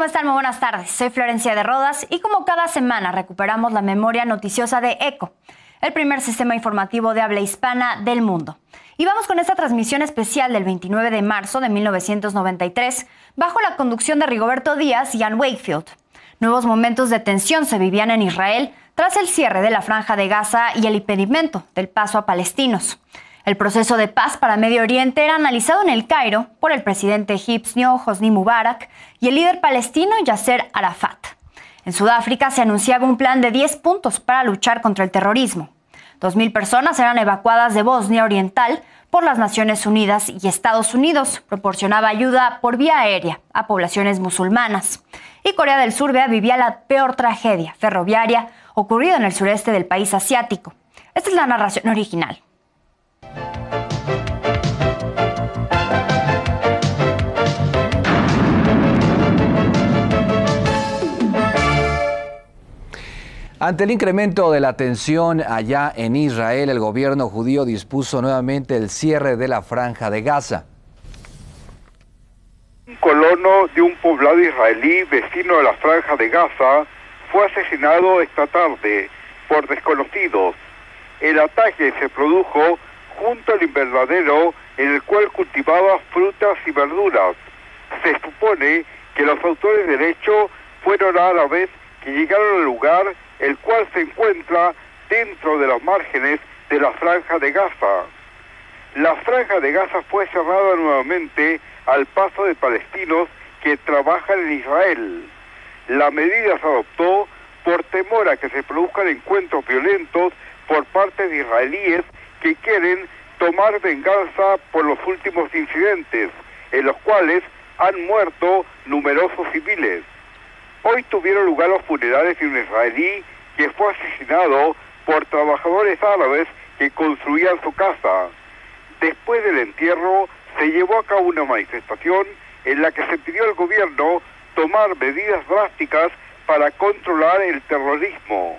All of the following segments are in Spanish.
están? Muy buenas tardes. Soy Florencia de Rodas y como cada semana recuperamos la memoria noticiosa de ECO, el primer sistema informativo de habla hispana del mundo. Y vamos con esta transmisión especial del 29 de marzo de 1993, bajo la conducción de Rigoberto Díaz y Ann Wakefield. Nuevos momentos de tensión se vivían en Israel tras el cierre de la Franja de Gaza y el impedimento del paso a palestinos. El proceso de paz para Medio Oriente era analizado en El Cairo por el presidente egipcio Hosni Mubarak y el líder palestino Yasser Arafat. En Sudáfrica se anunciaba un plan de 10 puntos para luchar contra el terrorismo. 2.000 personas eran evacuadas de Bosnia Oriental por las Naciones Unidas y Estados Unidos proporcionaba ayuda por vía aérea a poblaciones musulmanas. Y Corea del Sur vivía la peor tragedia ferroviaria ocurrida en el sureste del país asiático. Esta es la narración original. Ante el incremento de la tensión allá en Israel, el gobierno judío dispuso nuevamente el cierre de la Franja de Gaza. Un colono de un poblado israelí vecino de la Franja de Gaza fue asesinado esta tarde por desconocidos. El ataque se produjo junto al invernadero en el cual cultivaba frutas y verduras. Se supone que los autores del hecho fueron árabes que llegaron al lugar, el cual se encuentra dentro de los márgenes de la Franja de Gaza. La Franja de Gaza fue cerrada nuevamente al paso de palestinos que trabajan en Israel. La medida se adoptó por temor a que se produzcan encuentros violentos por parte de israelíes que quieren tomar venganza por los últimos incidentes, en los cuales han muerto numerosos civiles. Hoy tuvieron lugar los funerales de un israelí que fue asesinado por trabajadores árabes que construían su casa. Después del entierro se llevó a cabo una manifestación en la que se pidió al gobierno tomar medidas drásticas para controlar el terrorismo.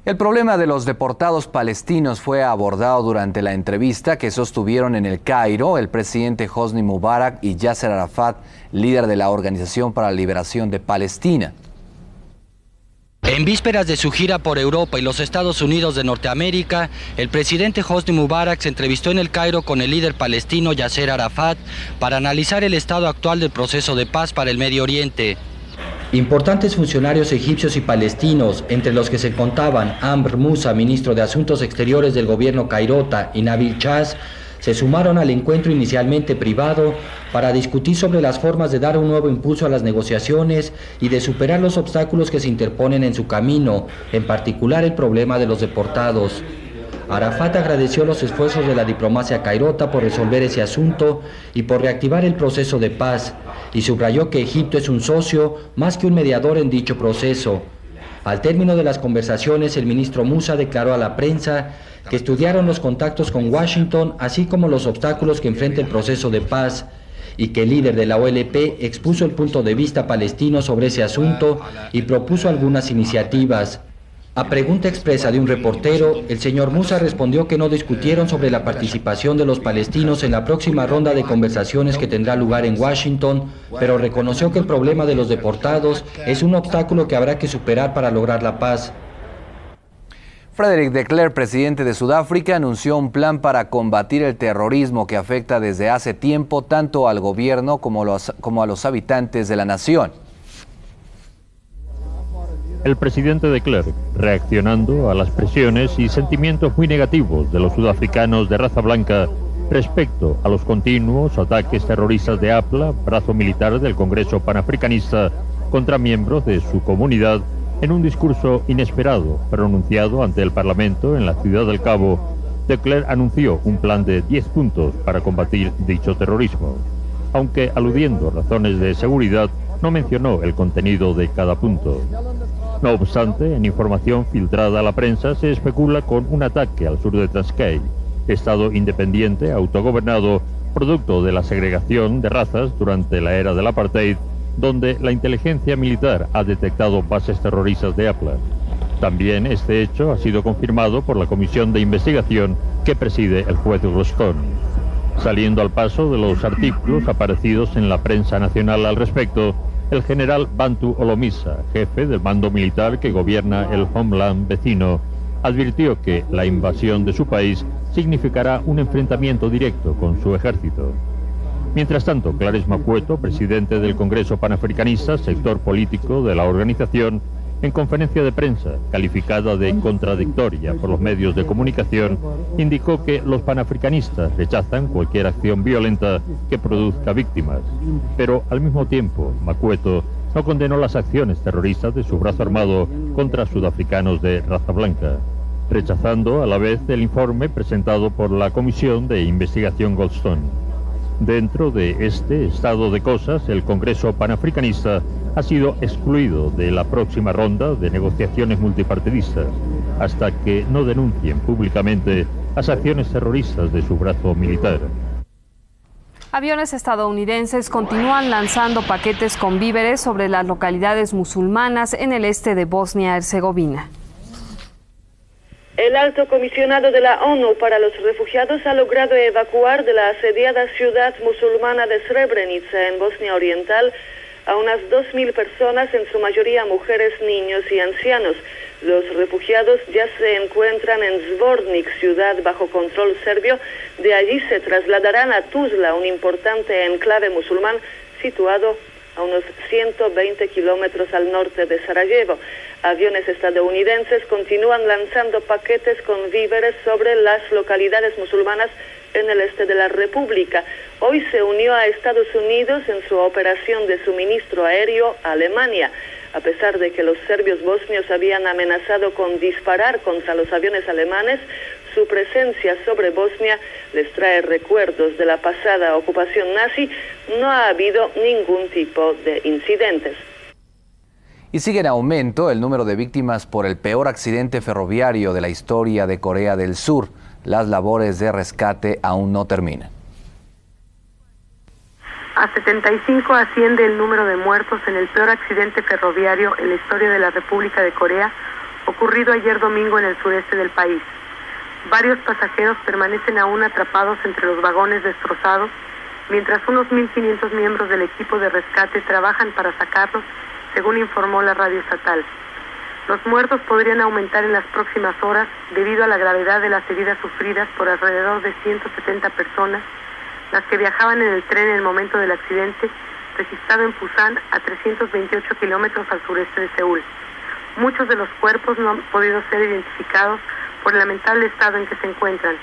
El problema de los deportados palestinos fue abordado durante la entrevista que sostuvieron en El Cairo el presidente Hosni Mubarak y Yasser Arafat, líder de la Organización para la Liberación de Palestina. En vísperas de su gira por Europa y los Estados Unidos de Norteamérica, el presidente Hosni Mubarak se entrevistó en El Cairo con el líder palestino Yasser Arafat para analizar el estado actual del proceso de paz para el Medio Oriente. Importantes funcionarios egipcios y palestinos, entre los que se contaban Amr Musa, ministro de Asuntos Exteriores del gobierno cairota, y Nabil Chaz, se sumaron al encuentro inicialmente privado para discutir sobre las formas de dar un nuevo impulso a las negociaciones y de superar los obstáculos que se interponen en su camino, en particular el problema de los deportados. Arafat agradeció los esfuerzos de la diplomacia cairota por resolver ese asunto y por reactivar el proceso de paz, y subrayó que Egipto es un socio más que un mediador en dicho proceso. Al término de las conversaciones, el ministro Musa declaró a la prensa que estudiaron los contactos con Washington, así como los obstáculos que enfrenta el proceso de paz, y que el líder de la OLP expuso el punto de vista palestino sobre ese asunto y propuso algunas iniciativas. A pregunta expresa de un reportero, el señor Musa respondió que no discutieron sobre la participación de los palestinos en la próxima ronda de conversaciones que tendrá lugar en Washington, pero reconoció que el problema de los deportados es un obstáculo que habrá que superar para lograr la paz. Frederick de Klerk, presidente de Sudáfrica, anunció un plan para combatir el terrorismo que afecta desde hace tiempo tanto al gobierno como a los habitantes de la nación. El presidente de Klerk, reaccionando a las presiones y sentimientos muy negativos de los sudafricanos de raza blanca respecto a los continuos ataques terroristas de APLA, brazo militar del Congreso Panafricanista, contra miembros de su comunidad, en un discurso inesperado pronunciado ante el Parlamento en la Ciudad del Cabo, de Klerk anunció un plan de 10 puntos para combatir dicho terrorismo, aunque aludiendo a razones de seguridad no mencionó el contenido de cada punto. No obstante, en información filtrada a la prensa se especula con un ataque al sur de Transkei, estado independiente autogobernado producto de la segregación de razas durante la era del apartheid, donde la inteligencia militar ha detectado bases terroristas de APLA. También este hecho ha sido confirmado por la comisión de investigación que preside el juez Roston. Saliendo al paso de los artículos aparecidos en la prensa nacional al respecto, El general Bantu Olomisa, jefe del mando militar que gobierna el Homeland vecino, advirtió que la invasión de su país significará un enfrentamiento directo con su ejército. Mientras tanto, Clarence Macueto, presidente del Congreso Panafricanista, sector político de la organización, en conferencia de prensa, calificada de contradictoria por los medios de comunicación, indicó que los panafricanistas rechazan cualquier acción violenta que produzca víctimas. Pero al mismo tiempo, Macueto no condenó las acciones terroristas de su brazo armado contra sudafricanos de raza blanca, rechazando a la vez el informe presentado por la Comisión de Investigación Goldstone. Dentro de este estado de cosas, el Congreso Panafricanista ha sido excluido de la próxima ronda de negociaciones multipartidistas, hasta que no denuncien públicamente las acciones terroristas de su brazo militar. Aviones estadounidenses continúan lanzando paquetes con víveres sobre las localidades musulmanas en el este de Bosnia-Herzegovina. El alto comisionado de la ONU para los refugiados ha logrado evacuar de la asediada ciudad musulmana de Srebrenica, en Bosnia Oriental, a unas 2.000 personas, en su mayoría mujeres, niños y ancianos. Los refugiados ya se encuentran en Zvornik, ciudad bajo control serbio. De allí se trasladarán a Tuzla, un importante enclave musulmán situado a unos 120 kilómetros al norte de Sarajevo. Aviones estadounidenses continúan lanzando paquetes con víveres sobre las localidades musulmanas en el este de la República. Hoy se unió a Estados Unidos en su operación de suministro aéreo a Alemania. A pesar de que los serbios bosnios habían amenazado con disparar contra los aviones alemanes, su presencia sobre Bosnia les trae recuerdos de la pasada ocupación nazi. No ha habido ningún tipo de incidentes. Y sigue en aumento el número de víctimas por el peor accidente ferroviario de la historia de Corea del Sur. Las labores de rescate aún no terminan. A 75 asciende el número de muertos en el peor accidente ferroviario en la historia de la República de Corea, ocurrido ayer domingo en el sureste del país. Varios pasajeros permanecen aún atrapados entre los vagones destrozados, mientras unos 1.500 miembros del equipo de rescate trabajan para sacarlos, según informó la radio estatal. Los muertos podrían aumentar en las próximas horas debido a la gravedad de las heridas sufridas por alrededor de 170 personas, las que viajaban en el tren en el momento del accidente, registrado en Pusan, a 328 kilómetros al sureste de Seúl. Muchos de los cuerpos no han podido ser identificados por el lamentable estado en que se encuentran.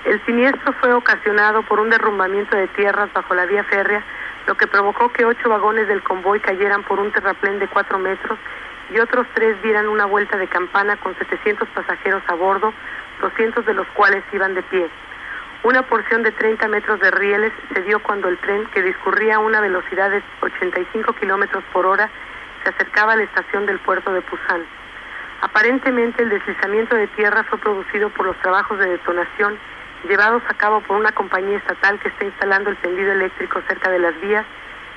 El siniestro fue ocasionado por un derrumbamiento de tierras bajo la vía férrea, lo que provocó que 8 vagones del convoy cayeran por un terraplén de 4 metros y otros 3 dieran una vuelta de campana con 700 pasajeros a bordo, 200 de los cuales iban de pie. Una porción de 30 metros de rieles se dio cuando el tren, que discurría a una velocidad de 85 kilómetros por hora, se acercaba a la estación del puerto de Pusan. Aparentemente el deslizamiento de tierra fue producido por los trabajos de detonación llevados a cabo por una compañía estatal que está instalando el tendido eléctrico cerca de las vías,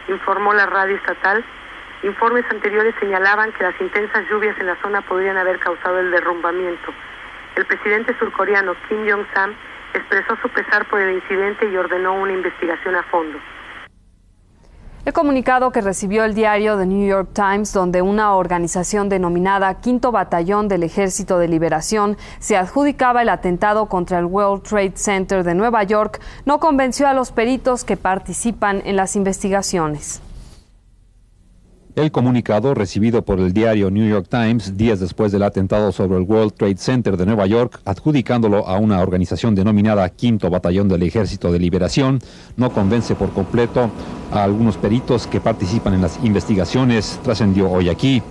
informó la radio estatal. Informes anteriores señalaban que las intensas lluvias en la zona podrían haber causado el derrumbamiento. El presidente surcoreano Kim Jong-sam expresó su pesar por el incidente y ordenó una investigación a fondo. El comunicado que recibió el diario The New York Times, donde una organización denominada Quinto Batallón del Ejército de Liberación se adjudicaba el atentado contra el World Trade Center de Nueva York, no convenció a los peritos que participan en las investigaciones. El comunicado recibido por el diario New York Times días después del atentado sobre el World Trade Center de Nueva York, adjudicándolo a una organización denominada Quinto Batallón del Ejército de Liberación, no convence por completo a algunos peritos que participan en las investigaciones, trascendió hoy aquí,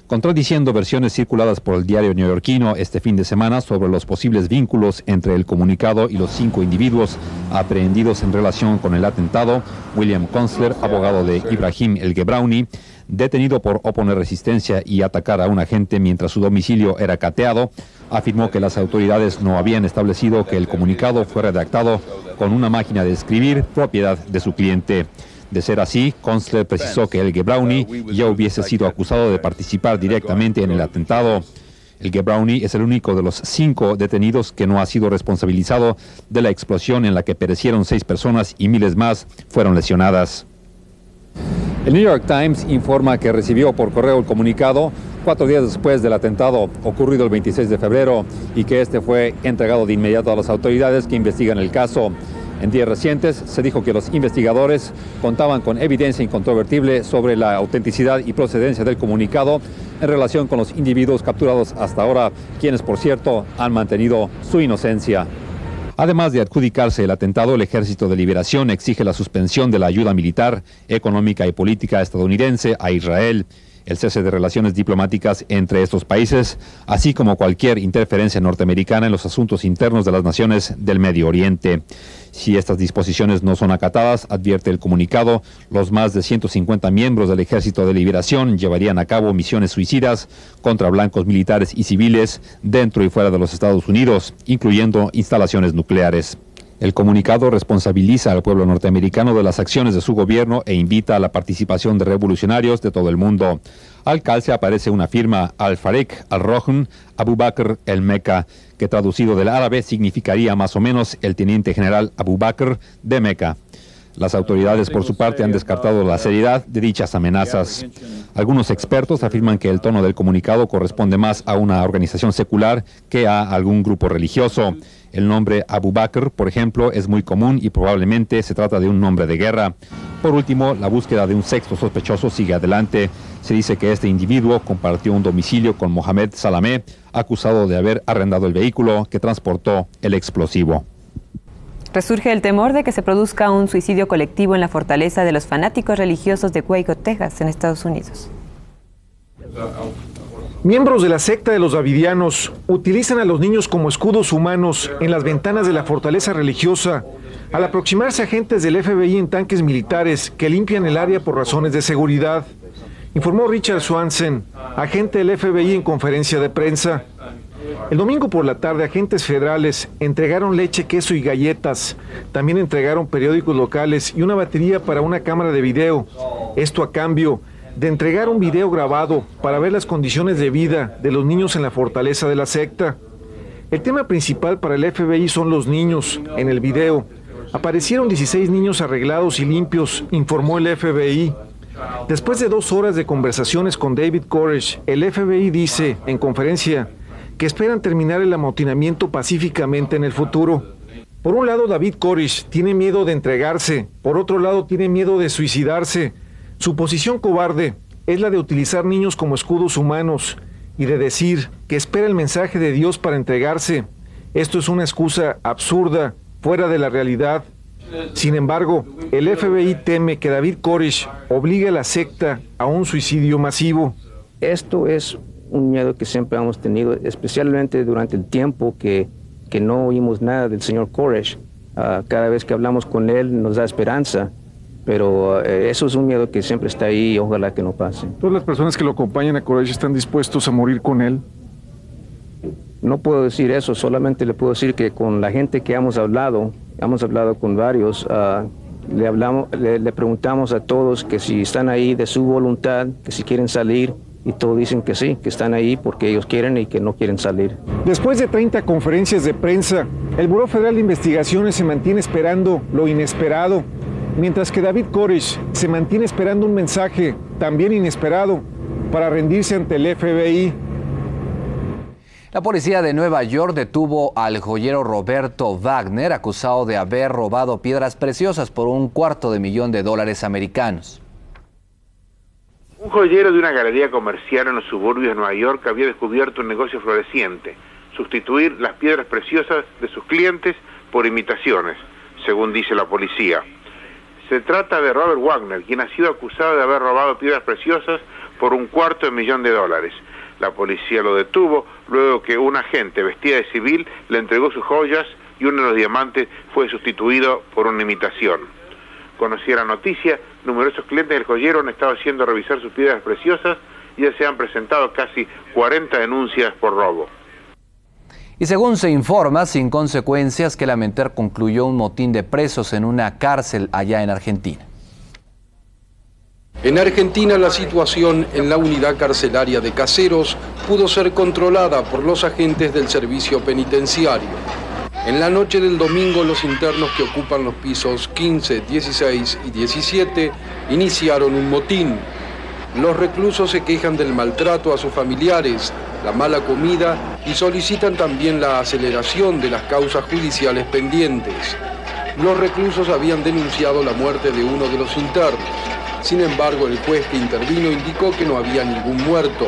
contradiciendo versiones circuladas por el diario neoyorquino este fin de semana sobre los posibles vínculos entre el comunicado y los 5 individuos aprehendidos en relación con el atentado. William Kunstler, abogado de Ibrahim El-Gebrauni, detenido por oponer resistencia y atacar a un agente mientras su domicilio era cateado, afirmó que las autoridades no habían establecido que el comunicado fue redactado con una máquina de escribir propiedad de su cliente. De ser así, Kunstler precisó que El-Gebrauni ya hubiese sido acusado de participar directamente en el atentado. El-Gebrauni es el único de los 5 detenidos que no ha sido responsabilizado de la explosión en la que perecieron 6 personas y miles más fueron lesionadas. El New York Times informa que recibió por correo el comunicado 4 días después del atentado ocurrido el 26 de febrero y que este fue entregado de inmediato a las autoridades que investigan el caso. En días recientes se dijo que los investigadores contaban con evidencia incontrovertible sobre la autenticidad y procedencia del comunicado en relación con los individuos capturados hasta ahora, quienes, por cierto, han mantenido su inocencia. Además de adjudicarse el atentado, el Ejército de Liberación exige la suspensión de la ayuda militar, económica y política estadounidense a Israel, el cese de relaciones diplomáticas entre estos países, así como cualquier interferencia norteamericana en los asuntos internos de las naciones del Medio Oriente. Si estas disposiciones no son acatadas, advierte el comunicado, los más de 150 miembros del Ejército de Liberación llevarían a cabo misiones suicidas contra blancos militares y civiles dentro y fuera de los Estados Unidos, incluyendo instalaciones nucleares. El comunicado responsabiliza al pueblo norteamericano de las acciones de su gobierno e invita a la participación de revolucionarios de todo el mundo. Al calce aparece una firma Al-Farik Al-Rohn Abu Bakr el-Meca, que traducido del árabe significaría más o menos el teniente general Abu Bakr de Meca. Las autoridades, por su parte, han descartado la seriedad de dichas amenazas. Algunos expertos afirman que el tono del comunicado corresponde más a una organización secular que a algún grupo religioso. El nombre Abu Bakr, por ejemplo, es muy común y probablemente se trata de un nombre de guerra. Por último, la búsqueda de un sexto sospechoso sigue adelante. Se dice que este individuo compartió un domicilio con Mohamed Salameh, acusado de haber arrendado el vehículo que transportó el explosivo. Resurge el temor de que se produzca un suicidio colectivo en la fortaleza de los fanáticos religiosos de Waco, Texas, en Estados Unidos. Miembros de la secta de los Davidianos utilizan a los niños como escudos humanos en las ventanas de la fortaleza religiosa al aproximarse agentes del FBI en tanques militares que limpian el área por razones de seguridad, informó Richard Swanson, agente del FBI en conferencia de prensa. El domingo por la tarde, agentes federales entregaron leche, queso y galletas. También entregaron periódicos locales y una batería para una cámara de video. Esto a cambio de entregar un video grabado para ver las condiciones de vida de los niños en la fortaleza de la secta. El tema principal para el FBI son los niños. En el video aparecieron 16 niños arreglados y limpios, informó el FBI. Después de 2 horas de conversaciones con David Koresh, el FBI dice en conferencia que esperan terminar el amotinamiento pacíficamente en el futuro. Por un lado, David Koresh tiene miedo de entregarse, por otro lado tiene miedo de suicidarse. Su posición cobarde es la de utilizar niños como escudos humanos y de decir que espera el mensaje de Dios para entregarse. Esto es una excusa absurda, fuera de la realidad. Sin embargo, el FBI teme que David Koresh obligue a la secta a un suicidio masivo. Esto es un miedo que siempre hemos tenido, especialmente durante el tiempo que no oímos nada del señor Koresh. Cada vez que hablamos con él nos da esperanza, pero eso es un miedo que siempre está ahí y ojalá que no pase. ¿Todas las personas que lo acompañan a Koresh están dispuestos a morir con él? No puedo decir eso, solamente le puedo decir que con la gente que hemos hablado con varios, le preguntamos a todos que si están ahí de su voluntad, que si quieren salir, y todos dicen que sí, que están ahí porque ellos quieren y que no quieren salir. Después de 30 conferencias de prensa, el Buró Federal de Investigaciones se mantiene esperando lo inesperado, mientras que David Koresh se mantiene esperando un mensaje también inesperado para rendirse ante el FBI. La policía de Nueva York detuvo al joyero Roberto Wagner, acusado de haber robado piedras preciosas por $250,000 americanos. Un joyero de una galería comercial en los suburbios de Nueva York había descubierto un negocio floreciente: sustituir las piedras preciosas de sus clientes por imitaciones, según dice la policía. Se trata de Robert Wagner, quien ha sido acusado de haber robado piedras preciosas por $250,000. La policía lo detuvo luego que un agente vestida de civil le entregó sus joyas y uno de los diamantes fue sustituido por una imitación. Conocía la noticia, numerosos clientes del joyero han estado haciendo revisar sus piedras preciosas y ya se han presentado casi 40 denuncias por robo. Y según se informa, sin consecuencias, que Kelamenter concluyó un motín de presos en una cárcel allá en Argentina. En Argentina, la situación en la unidad carcelaria de Caseros pudo ser controlada por los agentes del servicio penitenciario. En la noche del domingo, los internos que ocupan los pisos 15, 16 y 17 iniciaron un motín. Los reclusos se quejan del maltrato a sus familiares, la mala comida y solicitan también la aceleración de las causas judiciales pendientes. Los reclusos habían denunciado la muerte de uno de los internos. Sin embargo, el juez que intervino indicó que no había ningún muerto.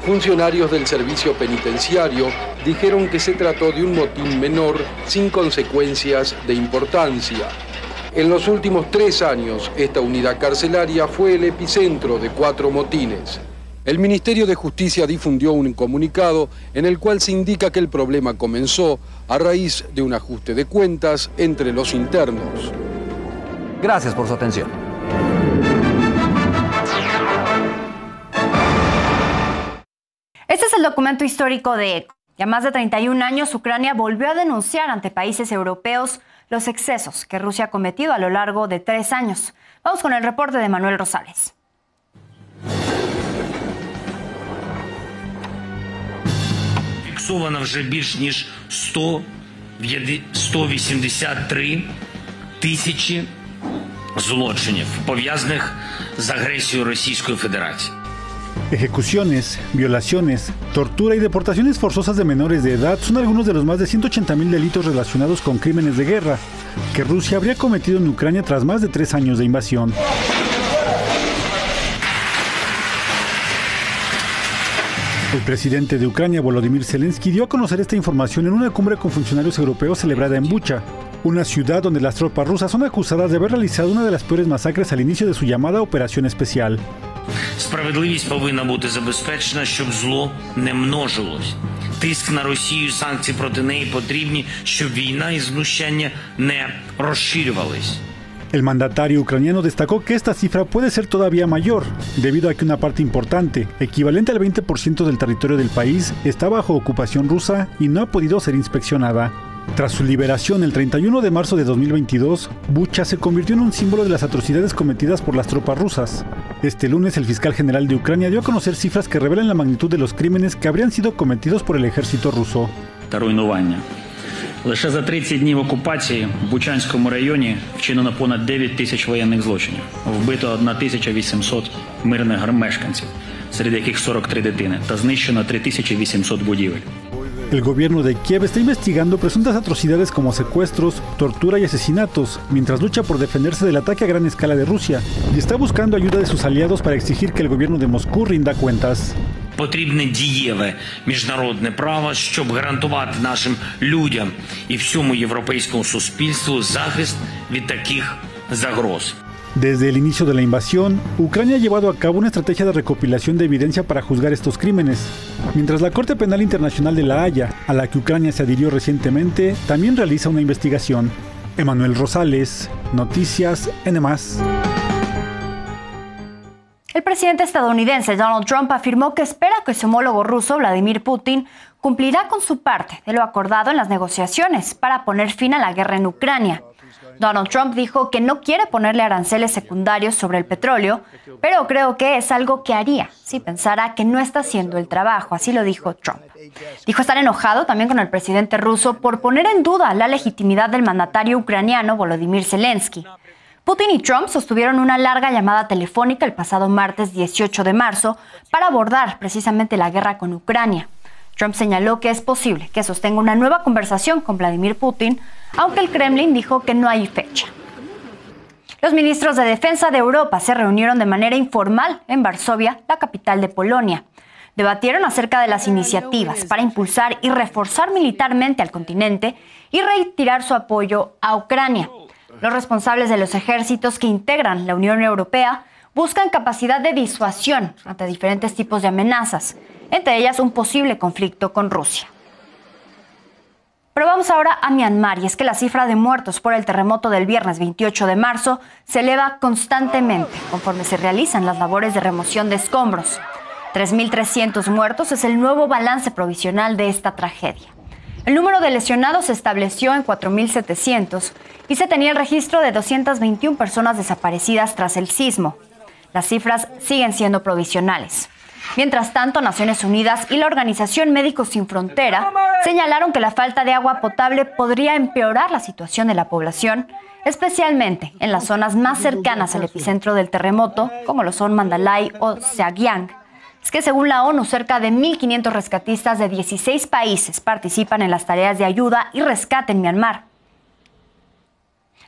Funcionarios del servicio penitenciario dijeron que se trató de un motín menor sin consecuencias de importancia. En los últimos 3 años, esta unidad carcelaria fue el epicentro de 4 motines. El Ministerio de Justicia difundió un comunicado en el cual se indica que el problema comenzó a raíz de un ajuste de cuentas entre los internos. Gracias por su atención. Este es el documento histórico de ECO. Ya más de 31 años, Ucrania volvió a denunciar ante países europeos los excesos que Rusia ha cometido a lo largo de 3 años. Vamos con el reporte de Manuel Rosales. Фіксовано вже більш ніж 183 тисячі злочинів, пов'язаних з агресією Російської Федерації. Ejecuciones, violaciones, tortura y deportaciones forzosas de menores de edad son algunos de los más de 180.000 delitos relacionados con crímenes de guerra que Rusia habría cometido en Ucrania tras más de 3 años de invasión. El presidente de Ucrania, Volodymyr Zelensky, dio a conocer esta información en una cumbre con funcionarios europeos celebrada en Bucha, una ciudad donde las tropas rusas son acusadas de haber realizado una de las peores masacres al inicio de su llamada Operación Especial. Справедливість повинна бути забезпечена, щоб зло не множилось. Тиск на Росію, санкції проти неї потрібні, щоб війна і знущання не розширювались. El mandatario ucraniano destacó que esta cifra puede ser todavía mayor, debido a que una parte importante, equivalente al 20% del territorio del país, está bajo ocupación rusa y no ha podido ser inspeccionada. Tras su liberación el 31 de marzo de 2022, Bucha se convirtió en un símbolo de las atrocidades cometidas por las tropas rusas. Este lunes, el fiscal general de Ucrania dio a conocer cifras que revelan la magnitud de los crímenes que habrían sido cometidos por el ejército ruso. Лише за 30 днів окупації в Бучанському районі вчинено понад 9 тисяч воєнних злочинів. Вбито 1800 мирних мешканців, серед яких 43 дитини, та знищено 3800 будівель. El gobierno de Kiev está investigando presuntas atrocidades como secuestros, tortura y asesinatos, mientras lucha por defenderse del ataque a gran escala de Rusia, y está buscando ayuda de sus aliados para exigir que el gobierno de Moscú rinda cuentas. Потрібне дієве міжнародне право, щоб гарантувати нашим людям і всьому європейському суспільству захист від таких загроз. Desde el inicio de la invasión, Ucrania ha llevado a cabo una estrategia de recopilación de evidencia para juzgar estos crímenes, mientras la Corte Penal Internacional de La Haya, a la que Ucrania se adhirió recientemente, también realiza una investigación. Emanuel Rosales, Noticias N+. El presidente estadounidense Donald Trump afirmó que espera que su homólogo ruso, Vladimir Putin, cumplirá con su parte de lo acordado en las negociaciones para poner fin a la guerra en Ucrania. Donald Trump dijo que no quiere ponerle aranceles secundarios sobre el petróleo, pero creo que es algo que haría si pensara que no está haciendo el trabajo, así lo dijo Trump. Dijo estar enojado también con el presidente ruso por poner en duda la legitimidad del mandatario ucraniano Volodymyr Zelensky. Putin y Trump sostuvieron una larga llamada telefónica el pasado martes 18 de marzo para abordar precisamente la guerra con Ucrania. Trump señaló que es posible que sostenga una nueva conversación con Vladimir Putin, aunque el Kremlin dijo que no hay fecha. Los ministros de Defensa de Europa se reunieron de manera informal en Varsovia, la capital de Polonia. Debatieron acerca de las iniciativas para impulsar y reforzar militarmente al continente y retirar su apoyo a Ucrania. Los responsables de los ejércitos que integran la Unión Europea buscan capacidad de disuasión ante diferentes tipos de amenazas, entre ellas un posible conflicto con Rusia. Pero vamos ahora a Myanmar, y es que la cifra de muertos por el terremoto del viernes 28 de marzo se eleva constantemente conforme se realizan las labores de remoción de escombros. 3.300 muertos es el nuevo balance provisional de esta tragedia. El número de lesionados se estableció en 4.700 y se tenía el registro de 221 personas desaparecidas tras el sismo. Las cifras siguen siendo provisionales. Mientras tanto, Naciones Unidas y la Organización Médicos Sin Frontera señalaron que la falta de agua potable podría empeorar la situación de la población, especialmente en las zonas más cercanas al epicentro del terremoto, como lo son Mandalay o Xinjiang. Es que según la ONU, cerca de 1.500 rescatistas de 16 países participan en las tareas de ayuda y rescate en Myanmar.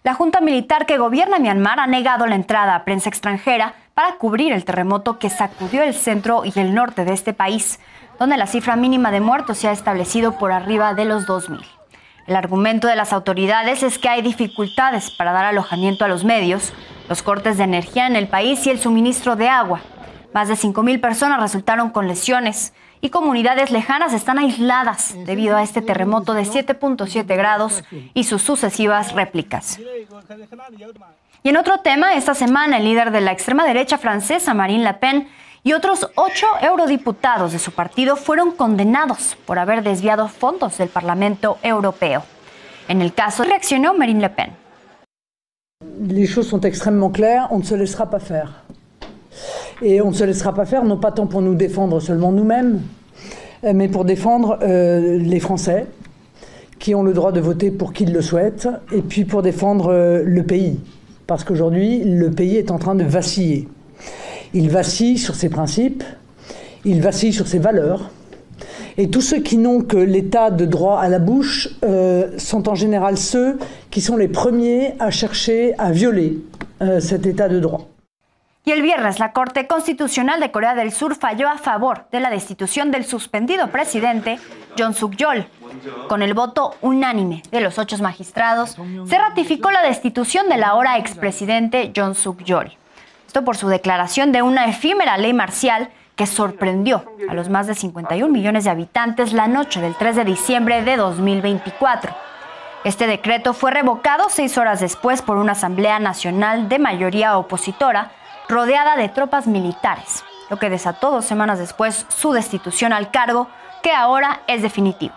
La junta militar que gobierna Myanmar ha negado la entrada a prensa extranjera para cubrir el terremoto que sacudió el centro y el norte de este país, donde la cifra mínima de muertos se ha establecido por arriba de los 2.000. El argumento de las autoridades es que hay dificultades para dar alojamiento a los medios, los cortes de energía en el país y el suministro de agua. Más de 5.000 personas resultaron con lesiones y comunidades lejanas están aisladas debido a este terremoto de 7.7 grados y sus sucesivas réplicas. Y en otro tema, esta semana el líder de la extrema derecha francesa, Marine Le Pen, y otros 8 eurodiputados de su partido fueron condenados por haber desviado fondos del Parlamento Europeo. En el caso, reaccionó Marine Le Pen. Les choses sont extrêmement claires, on ne se laissera pas faire. Et on ne se laissera pas faire, non pas tant pour nous défendre seulement nous-mêmes, mais pour défendre les Français qui ont le droit de voter pour qui ils le souhaitent, et puis pour défendre le pays. Parce qu'aujourd'hui, le pays est en train de vaciller. Il vacille sur ses principes, il vacille sur ses valeurs. Et tous ceux qui n'ont que l'état de droit à la bouche sont en général ceux qui sont les premiers à chercher à violer cet état de droit. Y el viernes, la Corte Constitucional de Corea del Sur falló a favor de la destitución del suspendido presidente Yoon Suk-yeol. Con el voto unánime de los 8 magistrados, se ratificó la destitución del ahora expresidente Yoon Suk-yeol. Esto por su declaración de una efímera ley marcial que sorprendió a los más de 51 millones de habitantes la noche del 3 de diciembre de 2024. Este decreto fue revocado 6 horas después por una Asamblea Nacional de mayoría opositora rodeada de tropas militares, lo que desató 2 semanas después su destitución al cargo, que ahora es definitivo.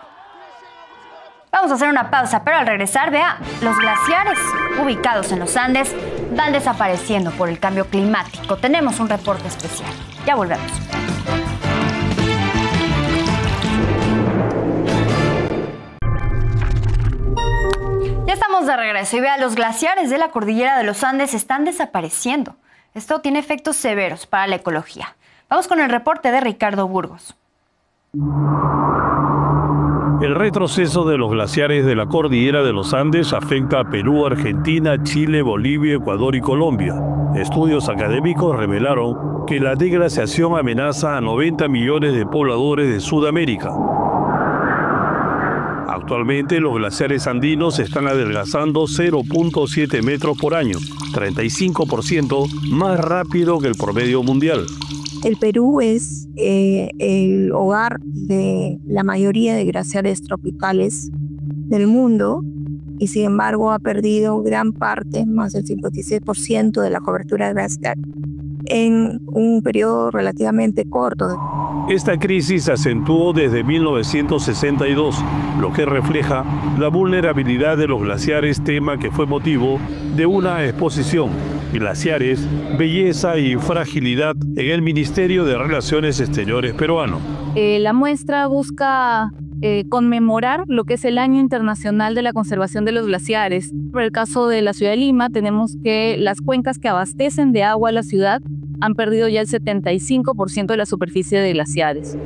Vamos a hacer una pausa, pero al regresar, vea, los glaciares ubicados en los Andes van desapareciendo por el cambio climático. Tenemos un reporte especial. Ya volvemos. Ya estamos de regreso y vea, los glaciares de la cordillera de los Andes están desapareciendo. Esto tiene efectos severos para la ecología. Vamos con el reporte de Ricardo Burgos. El retroceso de los glaciares de la cordillera de los Andes afecta a Perú, Argentina, Chile, Bolivia, Ecuador y Colombia. Estudios académicos revelaron que la deglaciación amenaza a 90 millones de pobladores de Sudamérica. Actualmente los glaciares andinos están adelgazando 0.7 metros por año, 35% más rápido que el promedio mundial. El Perú es el hogar de la mayoría de glaciares tropicales del mundo y sin embargo ha perdido gran parte, más del 56% de la cobertura glaciar en un periodo relativamente corto. Esta crisis se acentuó desde 1962, lo que refleja la vulnerabilidad de los glaciares, tema que fue motivo de una exposición, Glaciares, Belleza y Fragilidad, en el Ministerio de Relaciones Exteriores peruano. La muestra busca conmemorar lo que es el Año Internacional de la Conservación de los Glaciares. Por el caso de la ciudad de Lima, tenemos que las cuencas que abastecen de agua a la ciudad han perdido ya el 75% de la superficie de glaciares.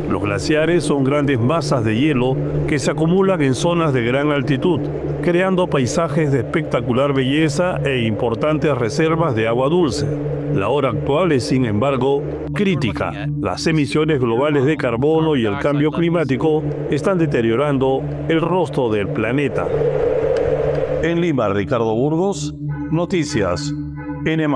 Los glaciares son grandes masas de hielo que se acumulan en zonas de gran altitud, creando paisajes de espectacular belleza e importantes reservas de agua dulce. La hora actual es, sin embargo, crítica. Las emisiones globales de carbono y el cambio climático están deteriorando el rostro del planeta. En Lima, Ricardo Burgos, Noticias N+.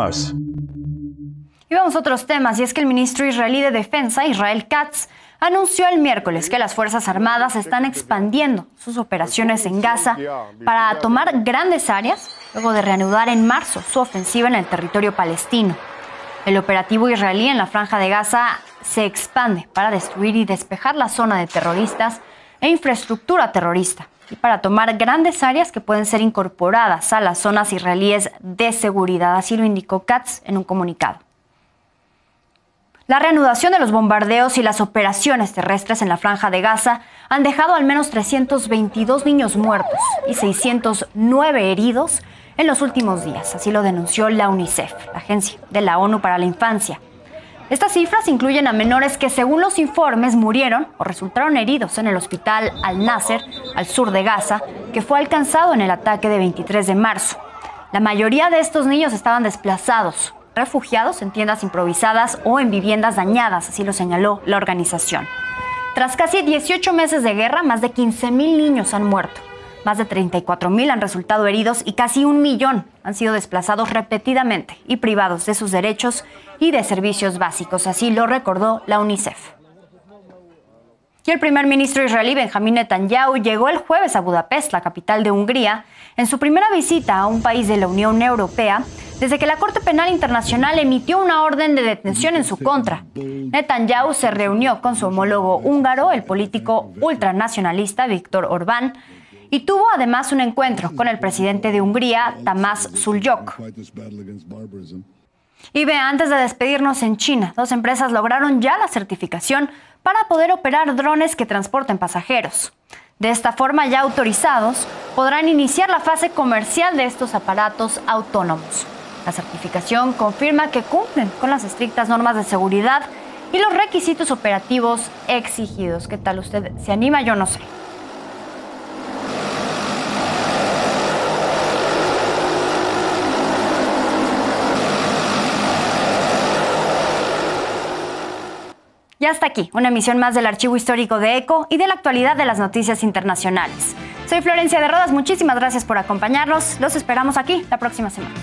Y vamos a otros temas, y es que el ministro israelí de Defensa, Israel Katz, anunció el miércoles que las Fuerzas Armadas están expandiendo sus operaciones en Gaza para tomar grandes áreas, luego de reanudar en marzo su ofensiva en el territorio palestino. El operativo israelí en la Franja de Gaza se expande para destruir y despejar la zona de terroristas e infraestructura terrorista, y para tomar grandes áreas que pueden ser incorporadas a las zonas israelíes de seguridad, así lo indicó Katz en un comunicado. La reanudación de los bombardeos y las operaciones terrestres en la Franja de Gaza han dejado al menos 322 niños muertos y 609 heridos en los últimos días. Así lo denunció la UNICEF, la Agencia de la ONU para la Infancia. Estas cifras incluyen a menores que, según los informes, murieron o resultaron heridos en el hospital Al-Nasser, al sur de Gaza, que fue alcanzado en el ataque de 23 de marzo. La mayoría de estos niños estaban desplazados, refugiados en tiendas improvisadas o en viviendas dañadas, así lo señaló la organización. Tras casi 18 meses de guerra, más de 15,000 niños han muerto. Más de 34,000 han resultado heridos y casi 1 millón han sido desplazados repetidamente y privados de sus derechos y de servicios básicos, así lo recordó la UNICEF. Y el primer ministro israelí Benjamín Netanyahu llegó el jueves a Budapest, la capital de Hungría, en su primera visita a un país de la Unión Europea, desde que la Corte Penal Internacional emitió una orden de detención en su contra. Netanyahu se reunió con su homólogo húngaro, el político ultranacionalista Viktor Orbán, y tuvo además un encuentro con el presidente de Hungría, Tamás Suljok. Y antes de despedirnos, en China, 2 empresas lograron ya la certificación para poder operar drones que transporten pasajeros. De esta forma, ya autorizados, podrán iniciar la fase comercial de estos aparatos autónomos. La certificación confirma que cumplen con las estrictas normas de seguridad y los requisitos operativos exigidos. ¿Qué tal usted? ¿Se anima? Yo no sé. Y hasta aquí, una emisión más del Archivo Histórico de ECO y de la actualidad de las noticias internacionales. Soy Florencia de Rodas, muchísimas gracias por acompañarnos. Los esperamos aquí la próxima semana.